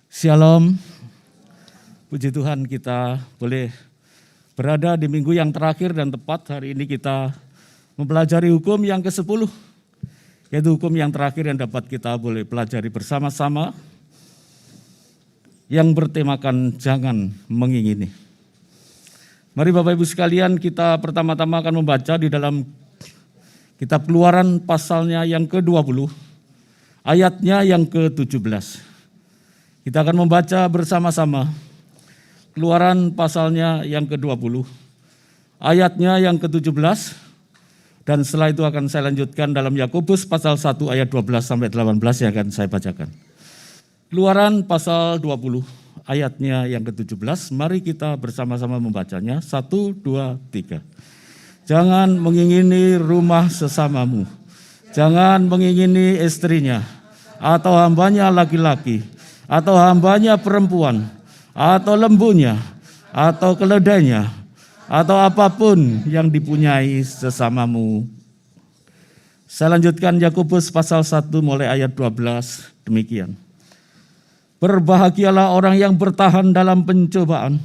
Shalom, puji Tuhan kita boleh berada di minggu yang terakhir dan tepat hari ini kita mempelajari hukum yang ke-10, yaitu hukum yang terakhir yang dapat kita boleh pelajari bersama-sama yang bertemakan jangan mengingini. Mari Bapak Ibu sekalian, kita pertama-tama akan membaca di dalam kitab Keluaran pasalnya yang ke-20, ayatnya yang ke-17. Kita akan membaca bersama-sama Keluaran pasalnya yang ke-20, ayatnya yang ke-17, dan setelah itu akan saya lanjutkan dalam Yakobus pasal 1 ayat 12 sampai 18 yang akan saya bacakan. Keluaran pasal 20, ayatnya yang ke-17, mari kita bersama-sama membacanya. 1, 2, 3. Jangan mengingini rumah sesamamu, jangan mengingini istrinya, atau hambanya laki-laki, atau hambanya perempuan, atau lembunya, atau keledainya, atau apapun yang dipunyai sesamamu. Saya lanjutkan Yakobus pasal 1 mulai ayat 12, demikian. Berbahagialah orang yang bertahan dalam pencobaan,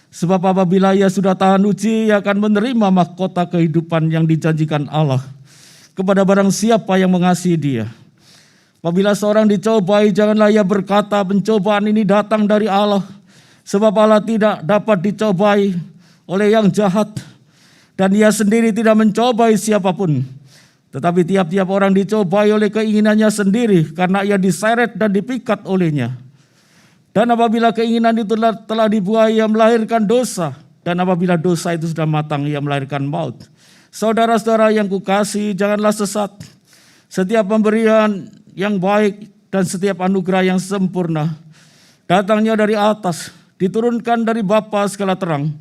sebab apabila ia sudah tahan uji, ia akan menerima mahkota kehidupan yang dijanjikan Allah kepada barang siapa yang mengasihi Dia. Apabila seorang dicobai, janganlah ia berkata, pencobaan ini datang dari Allah, sebab Allah tidak dapat dicobai oleh yang jahat, dan Ia sendiri tidak mencobai siapapun. Tetapi tiap-tiap orang dicobai oleh keinginannya sendiri, karena ia diseret dan dipikat olehnya. Dan apabila keinginan itu telah dibuai, ia melahirkan dosa, dan apabila dosa itu sudah matang, ia melahirkan maut. Saudara-saudara yang kukasihi, janganlah sesat. Setiap pemberian yang baik dan setiap anugerah yang sempurna datangnya dari atas, diturunkan dari Bapa segala terang.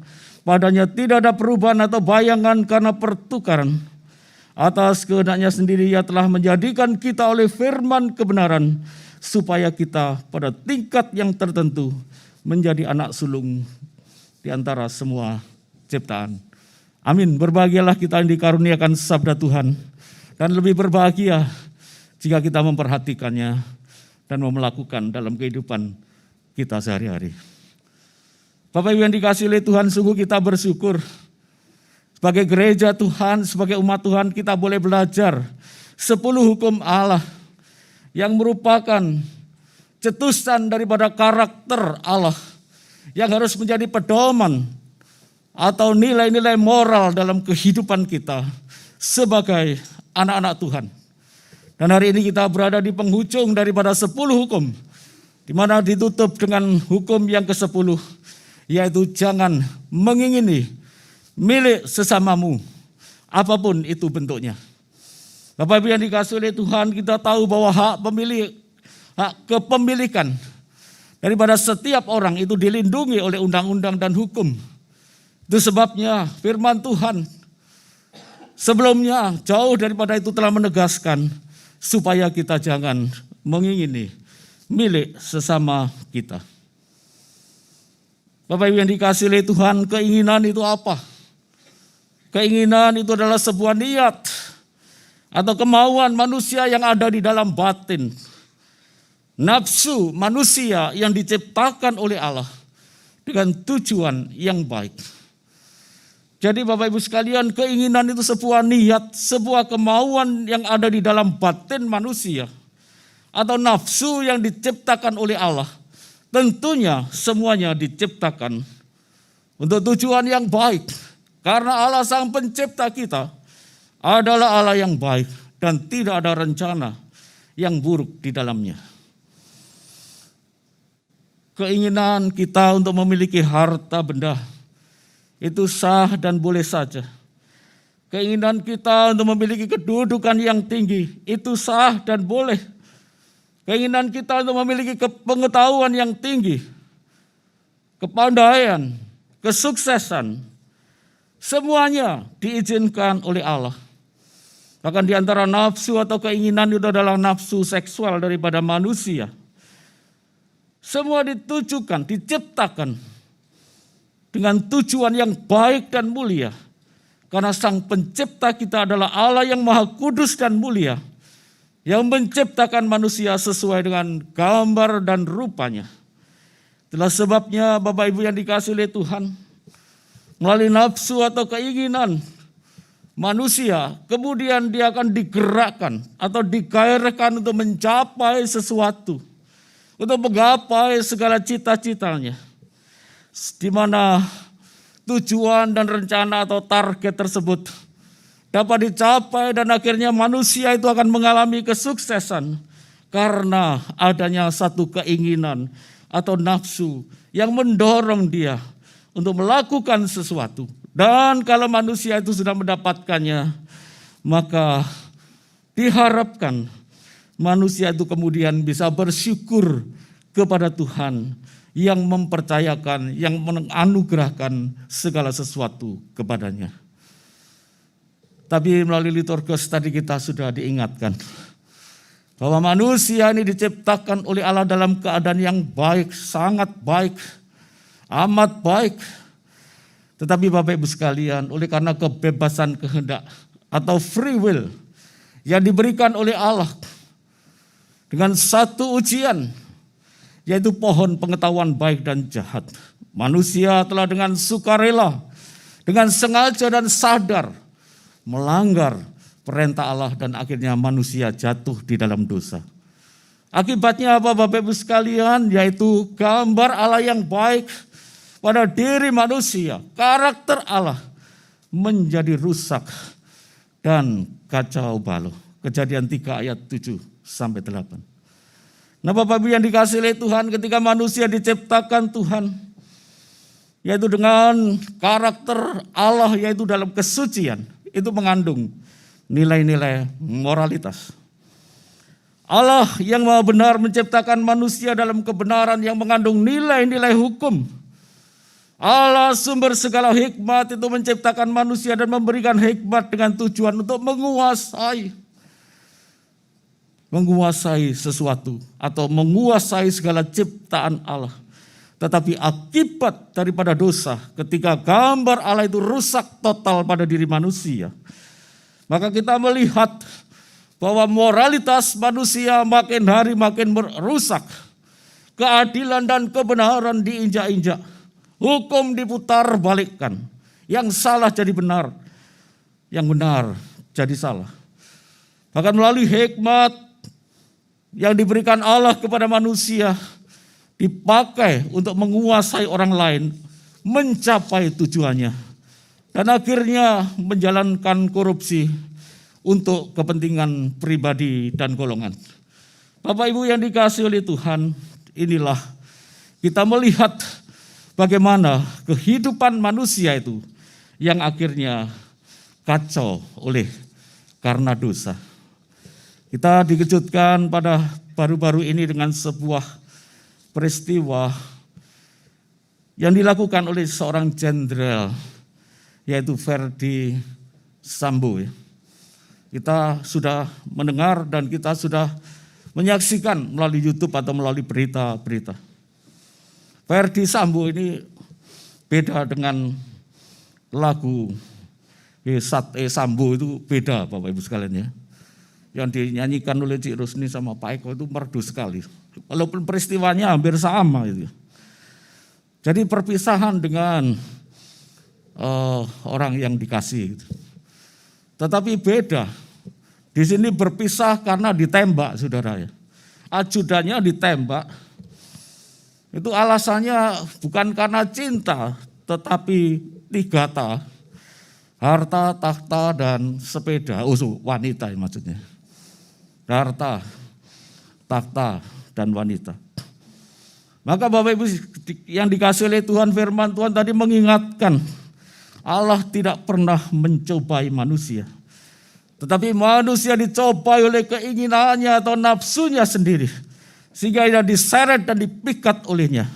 Padanya tidak ada perubahan atau bayangan karena pertukaran. Atas kehendaknya sendiri Ia telah menjadikan kita oleh firman kebenaran, supaya kita pada tingkat yang tertentu menjadi anak sulung di antara semua ciptaan. Amin. Berbahagialah kita yang dikaruniakan sabda Tuhan, dan lebih berbahagia jika kita memperhatikannya dan mau melakukan dalam kehidupan kita sehari-hari. Bapak Ibu yang dikasihi oleh Tuhan, sungguh kita bersyukur. Sebagai gereja Tuhan, sebagai umat Tuhan, kita boleh belajar 10 hukum Allah yang merupakan cetusan daripada karakter Allah yang harus menjadi pedoman atau nilai-nilai moral dalam kehidupan kita sebagai anak-anak Tuhan. Dan hari ini kita berada di penghujung daripada 10 hukum, di mana ditutup dengan hukum yang ke-10, yaitu jangan mengingini milik sesamamu, apapun itu bentuknya. Bapak Ibu yang dikasihi oleh Tuhan, kita tahu bahwa hak kepemilikan daripada setiap orang itu dilindungi oleh undang-undang dan hukum. Itu sebabnya firman Tuhan sebelumnya jauh daripada itu telah menegaskan supaya kita jangan mengingini milik sesama kita. Bapak Ibu yang dikasihi oleh Tuhan, keinginan itu apa? Keinginan itu adalah sebuah niat atau kemauan manusia yang ada di dalam batin. Nafsu manusia yang diciptakan oleh Allah dengan tujuan yang baik. Jadi Bapak Ibu sekalian, keinginan itu sebuah niat, sebuah kemauan yang ada di dalam batin manusia. Atau nafsu yang diciptakan oleh Allah. Tentunya semuanya diciptakan untuk tujuan yang baik. Karena Allah Sang Pencipta kita adalah Allah yang baik dan tidak ada rencana yang buruk di dalamnya. Keinginan kita untuk memiliki harta benda itu sah dan boleh saja. Keinginan kita untuk memiliki kedudukan yang tinggi itu sah dan boleh. Keinginan kita untuk memiliki pengetahuan yang tinggi, kepandaian, kesuksesan, semuanya diizinkan oleh Allah. Bahkan di antara nafsu atau keinginan itu adalah nafsu seksual daripada manusia. Semua ditujukan, diciptakan dengan tujuan yang baik dan mulia. Karena Sang Pencipta kita adalah Allah yang Maha Kudus dan mulia, yang menciptakan manusia sesuai dengan gambar dan rupanya. Itulah sebabnya Bapak Ibu yang dikasihi oleh Tuhan, melalui nafsu atau keinginan manusia, kemudian dia akan digerakkan atau digairahkan untuk mencapai sesuatu, untuk menggapai segala cita-citanya, di mana tujuan dan rencana atau target tersebut dapat dicapai dan akhirnya manusia itu akan mengalami kesuksesan karena adanya satu keinginan atau nafsu yang mendorong dia untuk melakukan sesuatu. Dan kalau manusia itu sudah mendapatkannya, maka diharapkan manusia itu kemudian bisa bersyukur kepada Tuhan yang mempercayakan, yang menganugerahkan segala sesuatu kepadanya. Tapi melalui liturgus tadi kita sudah diingatkan bahwa manusia ini diciptakan oleh Allah dalam keadaan yang baik, sangat baik, amat baik. Tetapi Bapak Ibu sekalian, oleh karena kebebasan kehendak atau free will yang diberikan oleh Allah dengan satu ujian, yaitu pohon pengetahuan baik dan jahat, manusia telah dengan sukarela, dengan sengaja dan sadar melanggar perintah Allah dan akhirnya manusia jatuh di dalam dosa. Akibatnya apa Bapak Ibu sekalian? Yaitu gambar Allah yang baik pada diri manusia, karakter Allah menjadi rusak dan kacau balau. Kejadian 3 ayat 7-8. Nah Bapak Ibu yang dikasihi oleh Tuhan, ketika manusia diciptakan Tuhan, yaitu dengan karakter Allah, yaitu dalam kesucian, itu mengandung nilai-nilai moralitas. Allah yang Maha Benar menciptakan manusia dalam kebenaran yang mengandung nilai-nilai hukum. Allah sumber segala hikmat itu menciptakan manusia dan memberikan hikmat dengan tujuan untuk menguasai sesuatu atau menguasai segala ciptaan Allah. Tetapi akibat daripada dosa, ketika gambar Allah itu rusak total pada diri manusia, maka kita melihat bahwa moralitas manusia makin hari makin merusak. Keadilan dan kebenaran diinjak-injak. Hukum diputar balikkan. Yang salah jadi benar. Yang benar jadi salah. Bahkan melalui hikmat yang diberikan Allah kepada manusia, dipakai untuk menguasai orang lain, mencapai tujuannya. Dan akhirnya menjalankan korupsi untuk kepentingan pribadi dan golongan. Bapak Ibu yang dikasihi oleh Tuhan, inilah kita melihat bagaimana kehidupan manusia itu yang akhirnya kacau oleh karena dosa. Kita dikejutkan pada baru-baru ini dengan sebuah peristiwa yang dilakukan oleh seorang jenderal, yaitu Verdi Sambo. Kita sudah mendengar dan kita sudah menyaksikan melalui YouTube atau melalui berita-berita. Verdi Sambo ini beda dengan lagu Sambo, itu beda Bapak Ibu sekalian ya. Yang dinyanyikan oleh Cik Rusni sama Pak Eko itu merdu sekali. Walaupun peristiwanya hampir sama itu. Jadi perpisahan dengan orang yang dikasih. Tetapi beda. Di sini berpisah karena ditembak, saudara ya. Ajudannya ditembak. Itu alasannya bukan karena cinta, tetapi 3 harta, takhta, dan sepeda. Wanita ya maksudnya. Harta, takhta, dan wanita. Maka Bapak Ibu yang dikasihi oleh Tuhan, firman Tuhan tadi mengingatkan, Allah tidak pernah mencobai manusia. Tetapi manusia dicobai oleh keinginannya atau nafsunya sendiri. Sehingga ia diseret dan dipikat olehnya.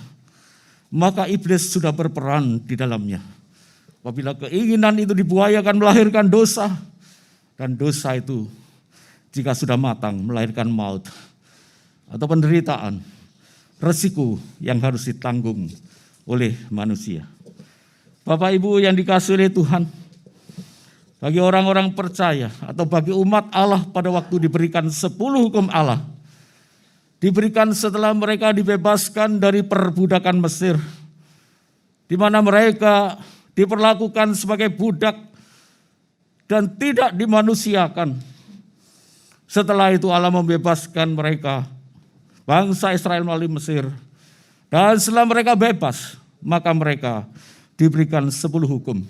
Maka iblis sudah berperan di dalamnya. Apabila keinginan itu dibuayakan melahirkan dosa. Dan dosa itu jika sudah matang melahirkan maut atau penderitaan, resiko yang harus ditanggung oleh manusia. Bapak Ibu yang dikasihi oleh Tuhan, bagi orang-orang percaya atau bagi umat Allah pada waktu diberikan 10 hukum Allah, diberikan setelah mereka dibebaskan dari perbudakan Mesir, di mana mereka diperlakukan sebagai budak dan tidak dimanusiakan. Setelah itu Allah membebaskan mereka, bangsa Israel melalui Mesir. Dan setelah mereka bebas, maka mereka diberikan 10 hukum.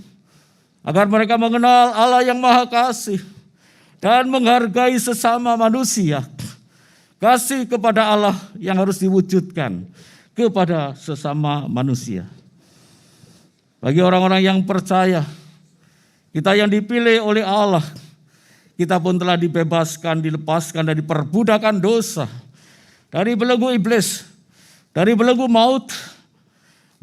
Agar mereka mengenal Allah yang Maha Kasih dan menghargai sesama manusia. Kasih kepada Allah yang harus diwujudkan kepada sesama manusia. Bagi orang-orang yang percaya, kita yang dipilih oleh Allah, kita pun telah dibebaskan, dilepaskan dari perbudakan dosa, dari belenggu iblis, dari belenggu maut.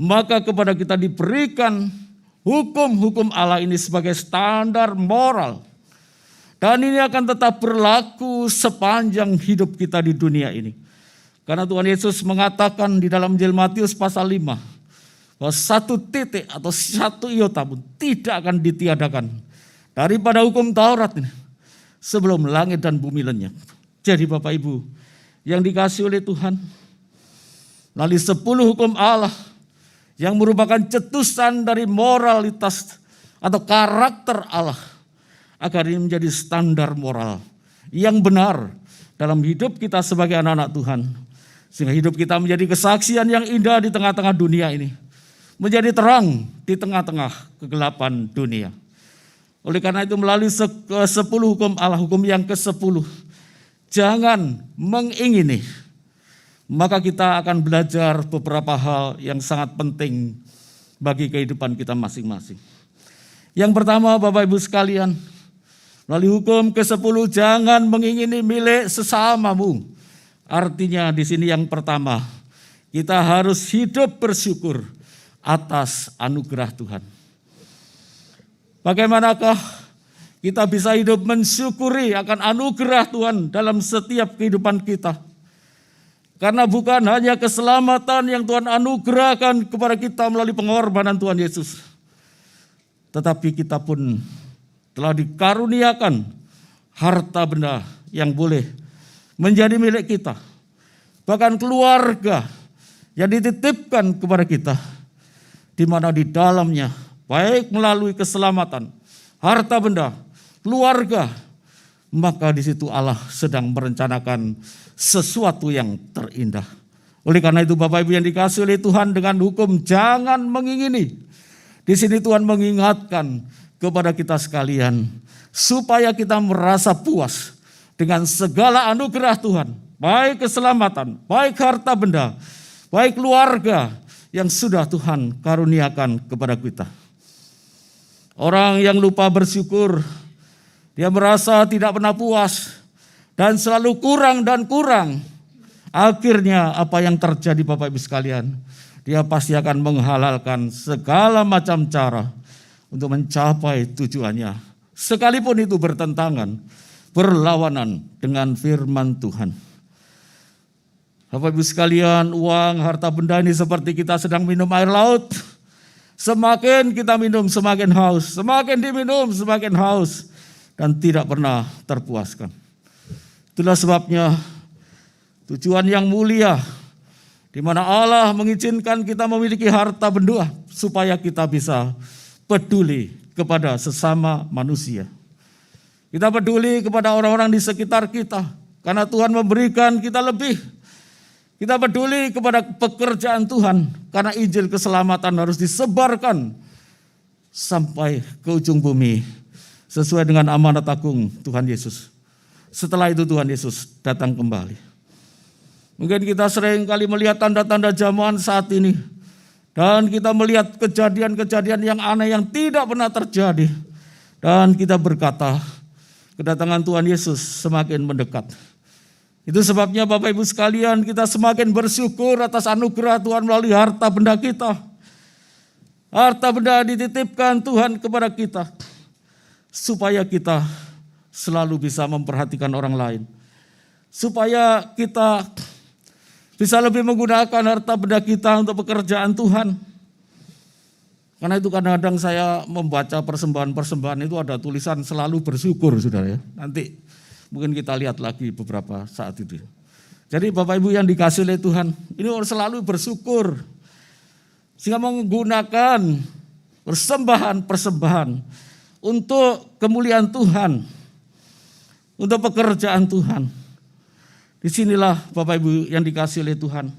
Maka kepada kita diberikan hukum-hukum Allah ini sebagai standar moral. Dan ini akan tetap berlaku sepanjang hidup kita di dunia ini. Karena Tuhan Yesus mengatakan di dalam Injil Matius pasal 5, bahwa 1 titik atau 1 iota pun tidak akan ditiadakan daripada hukum Taurat ini sebelum langit dan bumi lenyap. Jadi Bapak Ibu yang dikasihi oleh Tuhan, melalui 10 hukum Allah yang merupakan cetusan dari moralitas atau karakter Allah, agar ini menjadi standar moral yang benar dalam hidup kita sebagai anak-anak Tuhan. Sehingga hidup kita menjadi kesaksian yang indah di tengah-tengah dunia ini. Menjadi terang di tengah-tengah kegelapan dunia. Oleh karena itu melalui 10 hukum Allah, hukum yang ke-10, jangan mengingini. Maka kita akan belajar beberapa hal yang sangat penting bagi kehidupan kita masing-masing. Yang pertama Bapak Ibu sekalian, melalui hukum ke-10, jangan mengingini milik sesamamu. Artinya di sini yang pertama, kita harus hidup bersyukur atas anugerah Tuhan. Bagaimanakah kita bisa hidup mensyukuri akan anugerah Tuhan dalam setiap kehidupan kita? Karena bukan hanya keselamatan yang Tuhan anugerahkan kepada kita melalui pengorbanan Tuhan Yesus, tetapi kita pun telah dikaruniakan harta benda yang boleh menjadi milik kita. Bahkan keluarga yang dititipkan kepada kita, di mana di dalamnya baik melalui keselamatan, harta benda, keluarga, maka di situ Allah sedang merencanakan sesuatu yang terindah. Oleh karena itu Bapak Ibu yang dikasihi oleh Tuhan, dengan hukum jangan mengingini, di sini Tuhan mengingatkan kepada kita sekalian, supaya kita merasa puas dengan segala anugerah Tuhan, baik keselamatan, baik harta benda, baik keluarga yang sudah Tuhan karuniakan kepada kita. Orang yang lupa bersyukur, dia merasa tidak pernah puas dan selalu kurang dan kurang. Akhirnya apa yang terjadi Bapak Ibu sekalian? Dia pasti akan menghalalkan segala macam cara untuk mencapai tujuannya, sekalipun itu bertentangan, berlawanan dengan firman Tuhan. Bapak Ibu sekalian, uang, harta benda ini seperti kita sedang minum air laut. Semakin kita minum, semakin haus. Semakin diminum, semakin haus. Dan tidak pernah terpuaskan. Itulah sebabnya tujuan yang mulia, di mana Allah mengizinkan kita memiliki harta benda, supaya kita bisa peduli kepada sesama manusia. Kita peduli kepada orang-orang di sekitar kita, karena Tuhan memberikan kita lebih. Kita peduli kepada pekerjaan Tuhan, karena Injil keselamatan harus disebarkan sampai ke ujung bumi, sesuai dengan amanat agung Tuhan Yesus. Setelah itu Tuhan Yesus datang kembali. Mungkin kita sering kali melihat tanda-tanda zaman saat ini, dan kita melihat kejadian-kejadian yang aneh yang tidak pernah terjadi. Dan kita berkata, kedatangan Tuhan Yesus semakin mendekat. Itu sebabnya Bapak Ibu sekalian, kita semakin bersyukur atas anugerah Tuhan melalui harta benda kita. Harta benda dititipkan Tuhan kepada kita, supaya kita selalu bisa memperhatikan orang lain. Supaya kita bisa lebih menggunakan harta benda kita untuk pekerjaan Tuhan. Karena itu kadang-kadang saya membaca persembahan-persembahan itu ada tulisan selalu bersyukur, saudara ya. Nanti mungkin kita lihat lagi beberapa saat itu. Jadi Bapak Ibu yang dikasih oleh Tuhan, ini harus selalu bersyukur. Sehingga menggunakan persembahan untuk kemuliaan Tuhan, untuk pekerjaan Tuhan. Disinilah Bapak Ibu yang dikasih oleh Tuhan.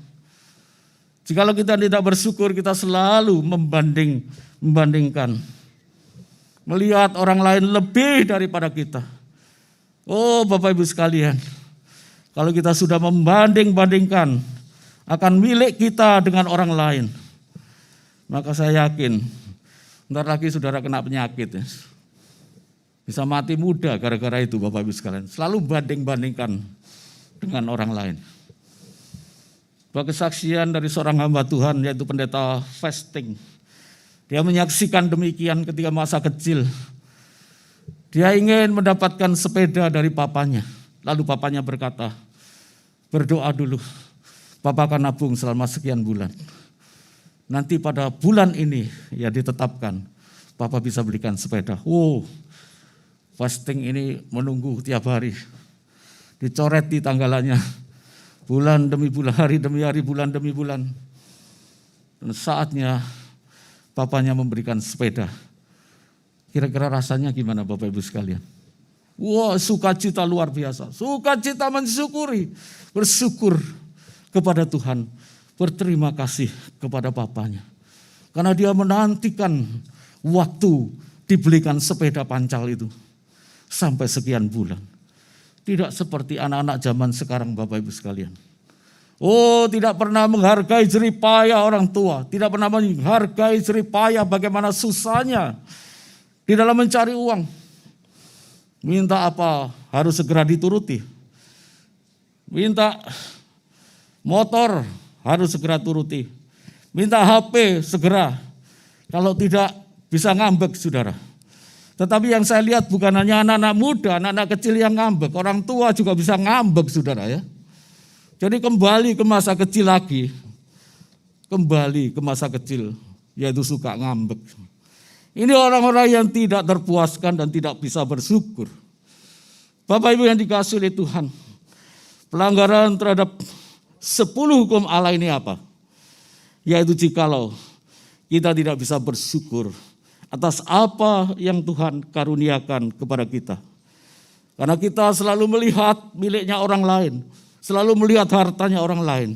Jikalau kita tidak bersyukur, kita selalu membandingkan. Melihat orang lain lebih daripada kita. Oh Bapak Ibu sekalian, kalau kita sudah membanding-bandingkan akan milik kita dengan orang lain, maka saya yakin bentar lagi saudara kena penyakit. Bisa mati muda gara-gara itu Bapak Ibu sekalian. Selalu banding-bandingkan dengan orang lain. Bahwa kesaksian dari seorang hamba Tuhan yaitu pendeta Fasting. Dia menyaksikan demikian ketika masa kecil. Dia ingin mendapatkan sepeda dari papanya. Lalu papanya berkata, berdoa dulu. Papa akan nabung selama sekian bulan. Nanti pada bulan ini ya ditetapkan. Papa bisa belikan sepeda. Fasting ini menunggu tiap hari. Dicoret di tanggalannya. Bulan demi bulan, hari demi hari, bulan demi bulan. Dan saatnya papanya memberikan sepeda. Kira-kira rasanya gimana Bapak Ibu sekalian? Sukacita luar biasa. Sukacita mensyukuri. Bersyukur kepada Tuhan. Berterima kasih kepada papanya. Karena dia menantikan waktu dibelikan sepeda pancal itu. Sampai sekian bulan. Tidak seperti anak-anak zaman sekarang Bapak Ibu sekalian. Tidak pernah menghargai jerih payah orang tua. Tidak pernah menghargai jerih payah bagaimana susahnya di dalam mencari uang. Minta apa harus segera dituruti. Minta motor harus segera turuti. Minta HP segera. Kalau tidak bisa ngambek saudara. Tetapi yang saya lihat bukan hanya anak-anak muda, anak-anak kecil yang ngambek. Orang tua juga bisa ngambek saudara ya. Jadi kembali ke masa kecil lagi. Kembali ke masa kecil, yaitu suka ngambek. Ini orang-orang yang tidak terpuaskan dan tidak bisa bersyukur. Bapak Ibu yang dikasihi oleh Tuhan. Pelanggaran terhadap 10 hukum Allah ini apa? Yaitu jikalau kita tidak bisa bersyukur atas apa yang Tuhan karuniakan kepada kita. Karena kita selalu melihat miliknya orang lain. Selalu melihat hartanya orang lain.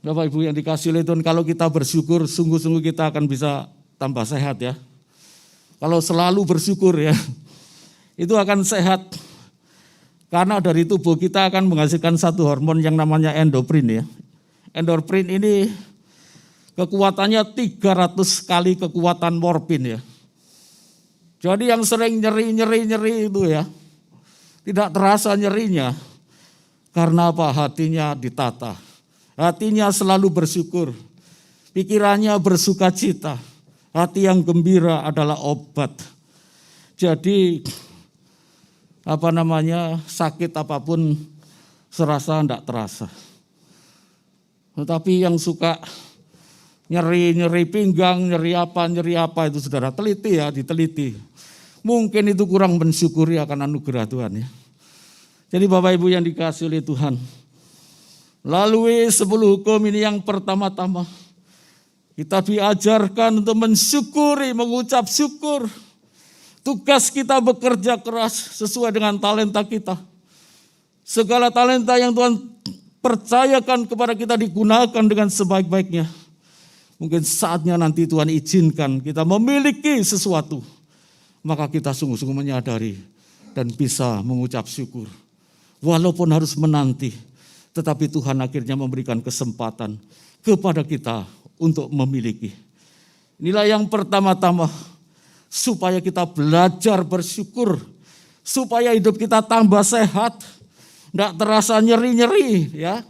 Bapak Ibu yang dikasihi oleh Tuhan, kalau kita bersyukur, sungguh-sungguh kita akan bisa tambah sehat ya. Kalau selalu bersyukur ya, itu akan sehat. Karena dari tubuh kita akan menghasilkan satu hormon yang namanya endorfin ya. Endorfin ini kekuatannya 300 kali kekuatan morfin ya. Jadi yang sering nyeri itu ya, tidak terasa nyerinya. Karena apa? Hatinya ditata. Hatinya selalu bersyukur. Pikirannya bersukacita. Hati yang gembira adalah obat. Jadi sakit apapun serasa tidak terasa. Tetapi yang suka nyeri pinggang, nyeri apa itu saudara teliti ya, diteliti. Mungkin itu kurang mensyukuri akan anugerah Tuhan ya. Jadi Bapak Ibu yang dikasihi oleh Tuhan. Lalui 10 hukum ini yang pertama-tama. Kita diajarkan untuk mensyukuri, mengucap syukur. Tugas kita bekerja keras sesuai dengan talenta kita. Segala talenta yang Tuhan percayakan kepada kita digunakan dengan sebaik-baiknya. Mungkin saatnya nanti Tuhan izinkan kita memiliki sesuatu. Maka kita sungguh-sungguh menyadari dan bisa mengucap syukur. Walaupun harus menanti, tetapi Tuhan akhirnya memberikan kesempatan kepada kita untuk memiliki. Inilah yang pertama-tama, supaya kita belajar bersyukur, supaya hidup kita tambah sehat, tidak terasa nyeri-nyeri ya.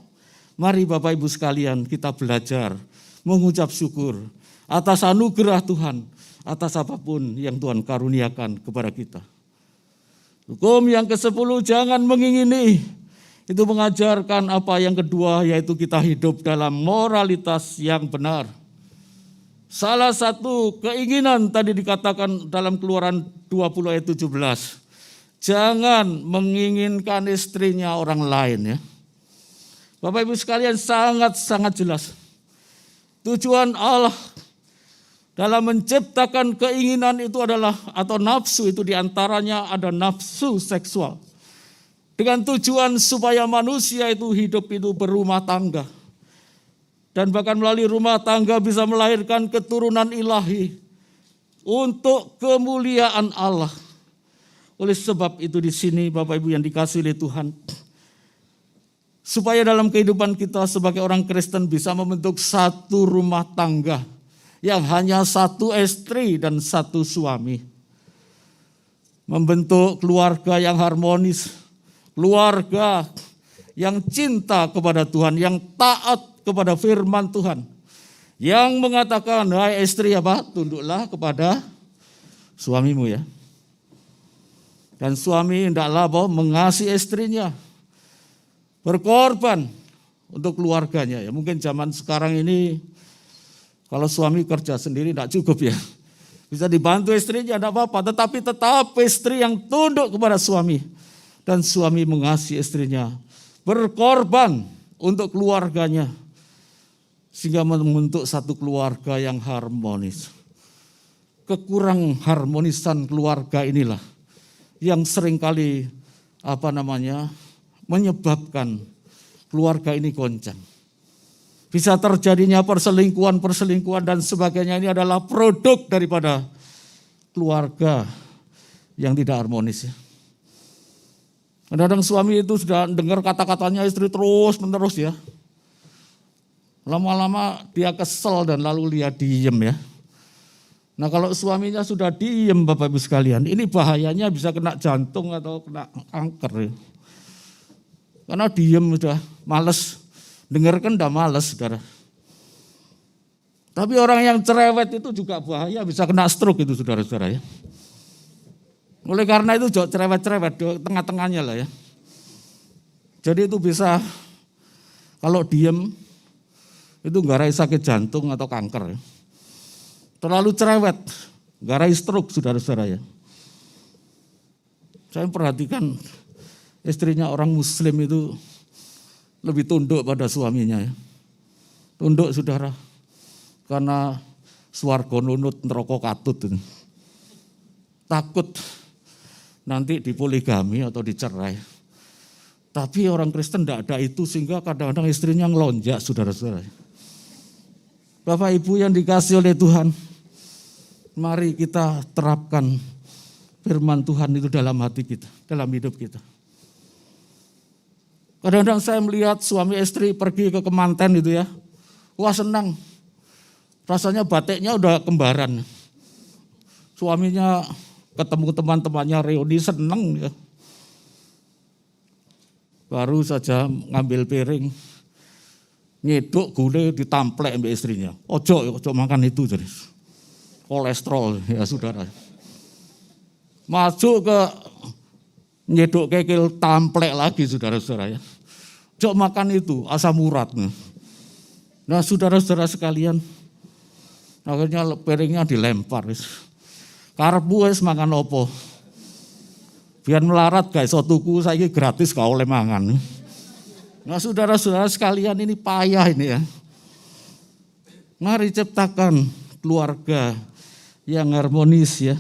Mari Bapak Ibu sekalian kita belajar mengucap syukur atas anugerah Tuhan, atas apapun yang Tuhan karuniakan kepada kita. Hukum yang ke-10, jangan mengingini. Itu mengajarkan apa yang kedua, yaitu kita hidup dalam moralitas yang benar. Salah satu keinginan tadi dikatakan dalam Keluaran 20 ayat 17. Jangan menginginkan istrinya orang lain ya. Bapak Ibu sekalian, sangat-sangat jelas. Tujuan Allah dalam menciptakan keinginan itu adalah, atau nafsu itu diantaranya ada nafsu seksual. Dengan tujuan supaya manusia itu hidup itu berumah tangga. Dan bahkan melalui rumah tangga bisa melahirkan keturunan ilahi untuk kemuliaan Allah. Oleh sebab itu di sini Bapak Ibu yang dikasihi oleh Tuhan, supaya dalam kehidupan kita sebagai orang Kristen bisa membentuk satu rumah tangga yang hanya satu istri dan satu suami. Membentuk keluarga yang harmonis, keluarga yang cinta kepada Tuhan, yang taat kepada firman Tuhan. Yang mengatakan, hai istri tunduklah kepada suamimu ya. Dan suami hendaklah mengasihi istrinya, berkorban untuk keluarganya. Ya mungkin zaman sekarang ini kalau suami kerja sendiri tidak cukup ya. Bisa dibantu istrinya tidak apa-apa, tetapi tetap istri yang tunduk kepada suami. Dan suami mengasihi istrinya, berkorban untuk keluarganya. Sehingga membentuk satu keluarga yang harmonis. Kekurang harmonisan keluarga inilah yang seringkali menyebabkan keluarga ini goncang. Bisa terjadinya perselingkuhan dan sebagainya, ini adalah produk daripada keluarga yang tidak harmonis. Kadang-kadang suami itu sudah dengar kata-katanya istri terus menerus ya. Lama-lama dia kesel dan lalu dia diem ya. Nah kalau suaminya sudah diem Bapak Ibu sekalian, ini bahayanya bisa kena jantung atau kena kanker ya. Karena diem sudah males, dengarkan udah males saudara. Tapi orang yang cerewet itu juga bahaya, bisa kena stroke itu saudara-saudara ya. Oleh karena itu cerewet-cerewet tengah-tengahnya lah ya. Jadi itu bisa kalau diem itu garai sakit jantung atau kanker ya. Terlalu cerewet, garai stroke saudara-saudara ya. Saya perhatikan istrinya orang muslim itu lebih tunduk pada suaminya ya. Tunduk saudara, karena swarga nunut neraka katut. Takut nanti dipoligami atau dicerai. Tapi orang Kristen tidak ada itu sehingga kadang-kadang istrinya ngelonjak saudara-saudara. Bapak Ibu yang dikasihi oleh Tuhan, mari kita terapkan firman Tuhan itu dalam hati kita, dalam hidup kita. Kadang-kadang saya melihat suami istri pergi ke kemanten itu ya, wah senang. Rasanya batiknya udah kembaran. Suaminya ketemu teman-temannya reuni senang ya. Baru saja ngambil piring, nyeduk gulai ditamplek mbak istrinya. Ojo makan itu jadi kolesterol ya saudara. Masuk ke nyeduk kekil tamplek lagi saudara-saudara ya. Ojo makan itu asam urat. Nah saudara-saudara sekalian, akhirnya piringnya dilempar. Karepmu wis makan opo? Biar melarat guys, tuku saiki gratis gak oleh mangan. Nah saudara-saudara sekalian ini payah ini ya. Mari ciptakan keluarga yang harmonis ya.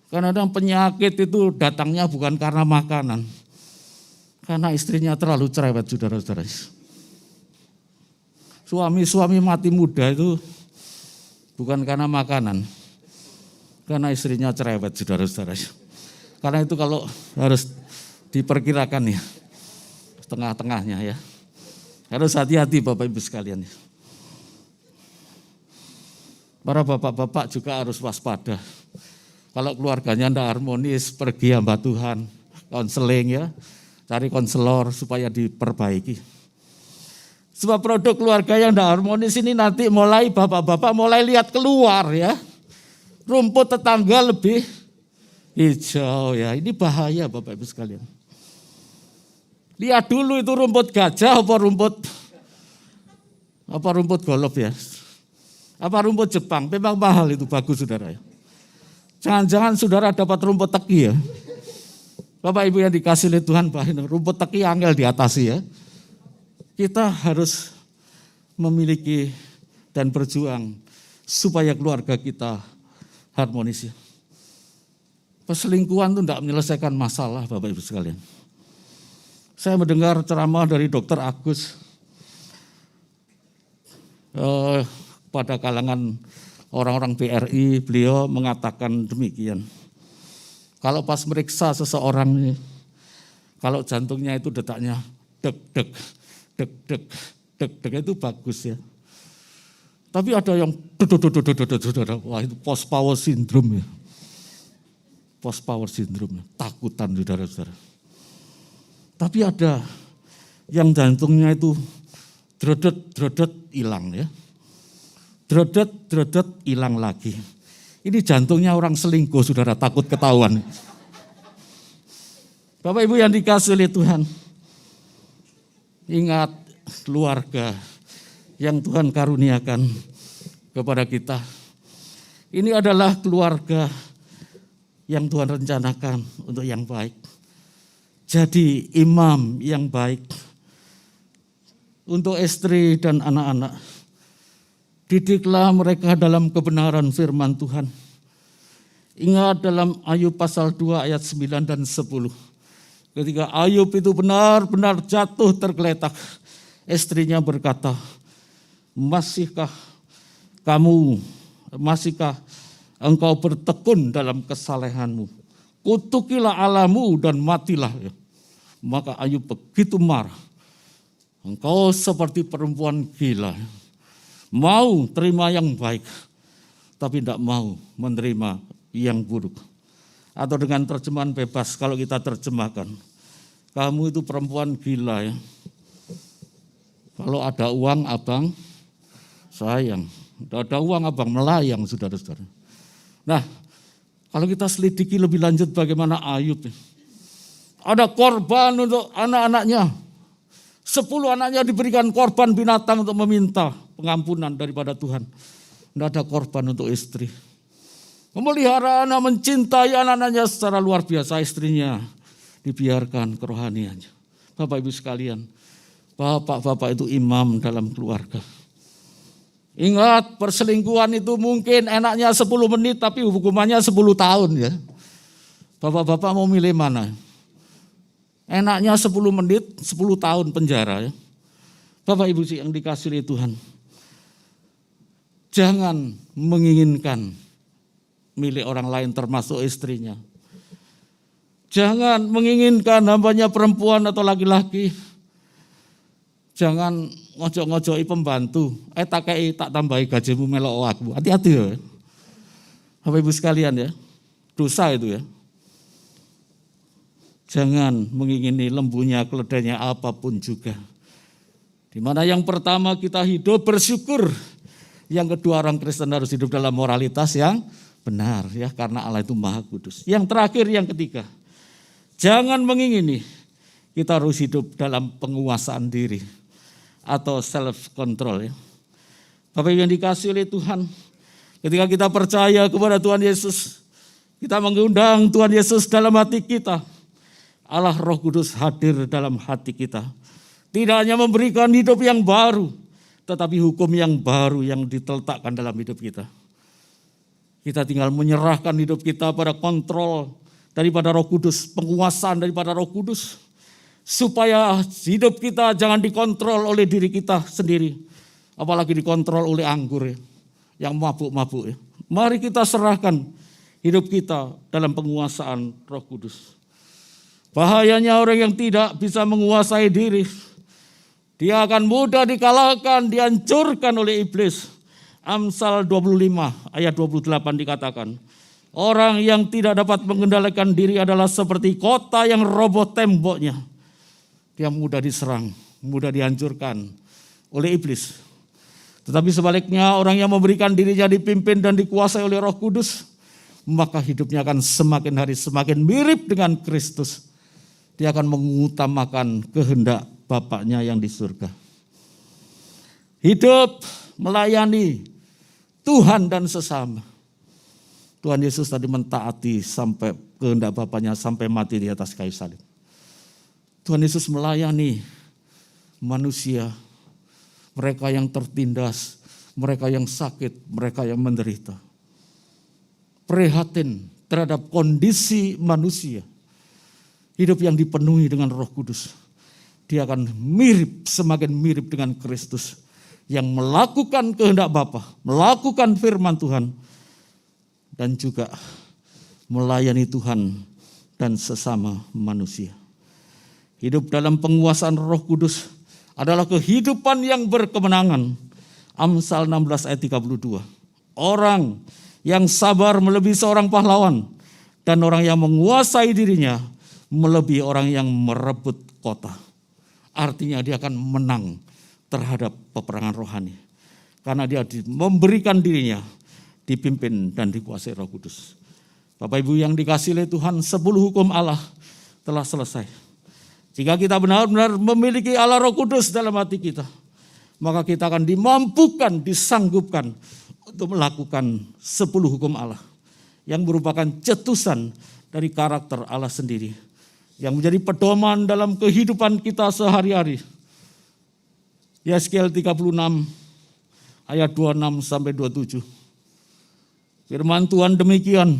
Kadang-kadang penyakit itu datangnya bukan karena makanan. Karena istrinya terlalu cerewet saudara-saudara. Suami-suami mati muda itu bukan karena makanan. Karena istrinya cerewet saudara-saudara. Karena itu kalau harus diperkirakan ya. Tengah-tengahnya ya. Harus hati-hati Bapak Ibu sekalian. Para bapak-bapak juga harus waspada. Kalau keluarganya tidak harmonis, pergi hamba Tuhan, konseling ya. Cari konselor supaya diperbaiki. Sebab produk keluarga yang tidak harmonis ini nanti mulai bapak-bapak mulai lihat keluar ya. Rumput tetangga lebih hijau ya. Ini bahaya Bapak Ibu sekalian. Lihat dulu itu rumput gajah apa rumput golop ya. Apa rumput Jepang, memang mahal itu bagus saudara ya. Jangan-jangan saudara dapat rumput teki ya. Bapak Ibu yang dikasih oleh Tuhan, rumput teki angel diatasi ya. Kita harus memiliki dan berjuang supaya keluarga kita harmonis ya. Perselingkuhan itu tidak menyelesaikan masalah Bapak Ibu sekalian. Saya mendengar ceramah dari Dr. Agus pada kalangan orang-orang BRI, beliau mengatakan demikian. Kalau pas meriksa seseorang, kalau jantungnya itu detaknya deg-deg, deg-deg, deg-deg itu bagus ya. Tapi ada yang wah itu post power syndrome ya. Post power syndrome, takutan saudara-saudara. Tapi ada yang jantungnya itu dredet hilang ya. Dredet hilang lagi. Ini jantungnya orang selingkuh, saudara, takut ketahuan. Bapak Ibu yang dikasih oleh Tuhan, ingat keluarga yang Tuhan karuniakan kepada kita. Ini adalah keluarga yang Tuhan rencanakan untuk yang baik. Jadi imam yang baik untuk istri dan anak-anak. Didiklah mereka dalam kebenaran firman Tuhan. Ingat dalam Ayub pasal 2 ayat 9 dan 10. Ketika Ayub itu benar-benar jatuh tergeletak, istrinya berkata, masihkah engkau bertekun dalam kesalehanmu? Kutukilah Allahmu dan matilah. Maka Ayub begitu marah. Engkau seperti perempuan gila. Mau terima yang baik, tapi tidak mau menerima yang buruk. Atau dengan terjemahan bebas, kalau kita terjemahkan, kamu itu perempuan gila ya. Kalau ada uang abang sayang, tidak ada uang abang melayang, saudara-saudara. Nah, kalau kita selidiki lebih lanjut bagaimana Ayub, ada korban untuk anak-anaknya. 10 anaknya diberikan korban binatang untuk meminta pengampunan daripada Tuhan. Tidak ada korban untuk istri. Memelihara anak, mencintai anak-anaknya secara luar biasa, istrinya dibiarkan kerohaniannya. Bapak Ibu sekalian, bapak-bapak itu imam dalam keluarga. Ingat, perselingkuhan itu mungkin enaknya 10 menit tapi hukumannya 10 tahun ya. Bapak-bapak mau milih mana? Enaknya 10 menit, 10 tahun penjara ya. Bapak Ibu yang dikasih oleh Tuhan, jangan menginginkan milik orang lain termasuk istrinya. Jangan menginginkan hambanya perempuan atau laki-laki. Jangan ngojok-ngojoki pembantu. Tak tambahi gajimu melok aku. Hati-hati ya. Bapak Ibu sekalian ya, dosa itu ya. Jangan mengingini lembunya, keledainya apapun juga. Di mana yang pertama kita hidup bersyukur. Yang kedua orang Kristen harus hidup dalam moralitas yang benar ya, karena Allah itu Maha Kudus. Yang terakhir yang ketiga, jangan mengingini kita harus hidup dalam penguasaan diri atau self control ya. Bapak yang dikasih oleh Tuhan, ketika kita percaya kepada Tuhan Yesus, kita mengundang Tuhan Yesus dalam hati kita. Allah Roh Kudus hadir dalam hati kita. Tidak hanya memberikan hidup yang baru, tetapi hukum yang baru yang diletakkan dalam hidup kita. Kita tinggal menyerahkan hidup kita pada kontrol daripada Roh Kudus, penguasaan daripada Roh Kudus. Supaya hidup kita jangan dikontrol oleh diri kita sendiri. Apalagi dikontrol oleh anggur ya, yang mabuk-mabuk ya. Mari kita serahkan hidup kita dalam penguasaan Roh Kudus. Bahayanya orang yang tidak bisa menguasai diri. Dia akan mudah dikalahkan, dihancurkan oleh iblis. Amsal 25 ayat 28 dikatakan, orang yang tidak dapat mengendalikan diri adalah seperti kota yang roboh temboknya. Dia mudah diserang, mudah dihancurkan oleh iblis. Tetapi sebaliknya orang yang memberikan dirinya dipimpin dan dikuasai oleh Roh Kudus, maka hidupnya akan semakin hari semakin mirip dengan Kristus. Dia akan mengutamakan kehendak Bapaknya yang di surga. Hidup melayani Tuhan dan sesama. Tuhan Yesus tadi mentaati sampai kehendak Bapanya sampai mati di atas kayu salib. Tuhan Yesus melayani manusia, mereka yang tertindas, mereka yang sakit, mereka yang menderita. Prihatin terhadap kondisi manusia. Hidup yang dipenuhi dengan Roh Kudus. Dia akan mirip, semakin mirip dengan Kristus yang melakukan kehendak Bapa, melakukan firman Tuhan, dan juga melayani Tuhan dan sesama manusia. Hidup dalam penguasaan Roh Kudus adalah kehidupan yang berkemenangan. Amsal 16 ayat 32. Orang yang sabar melebihi seorang pahlawan, dan orang yang menguasai dirinya melebihi orang yang merebut kota. Artinya dia akan menang terhadap peperangan rohani. Karena dia memberikan dirinya dipimpin dan dikuasai Roh Kudus. Bapak Ibu yang dikasihi oleh Tuhan, 10 hukum Allah telah selesai. Jika kita benar-benar memiliki Allah Roh Kudus dalam hati kita, maka kita akan dimampukan, disanggupkan untuk melakukan 10 hukum Allah yang merupakan cetusan dari karakter Allah sendiri, yang menjadi pedoman dalam kehidupan kita sehari-hari. Yeskiel 36 ayat 26 sampai 27. Firman Tuhan demikian,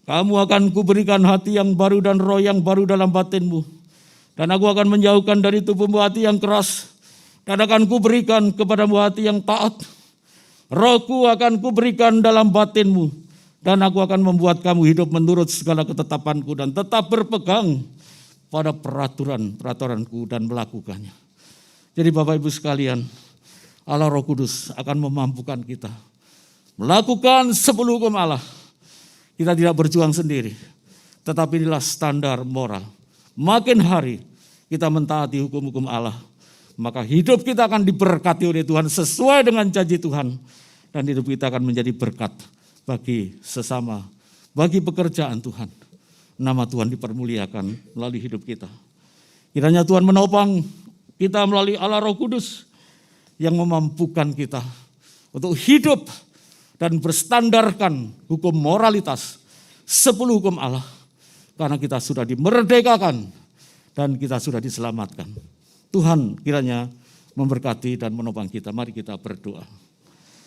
kamu akan kuberikan hati yang baru dan roh yang baru dalam batinmu. Dan aku akan menjauhkan dari tubuhmu hati yang keras, dan akan kuberikan kepadamu hati yang taat. Rohku akan kuberikan dalam batinmu, dan aku akan membuat kamu hidup menurut segala ketetapanku dan tetap berpegang pada peraturan-peraturanku dan melakukannya. Jadi Bapak Ibu sekalian, Allah Roh Kudus akan memampukan kita melakukan 10 hukum Allah. Kita tidak berjuang sendiri, tetapi inilah standar moral. Makin hari kita mentaati hukum-hukum Allah, maka hidup kita akan diberkati oleh Tuhan sesuai dengan janji Tuhan. Dan hidup kita akan menjadi berkat bagi sesama, bagi pekerjaan Tuhan. Nama Tuhan dipermuliakan melalui hidup kita. Kiranya Tuhan menopang kita melalui Allah Roh Kudus yang memampukan kita untuk hidup dan berstandarkan hukum moralitas 10 hukum Allah. Karena kita sudah dimerdekakan dan kita sudah diselamatkan. Tuhan kiranya memberkati dan menopang kita. Mari kita berdoa.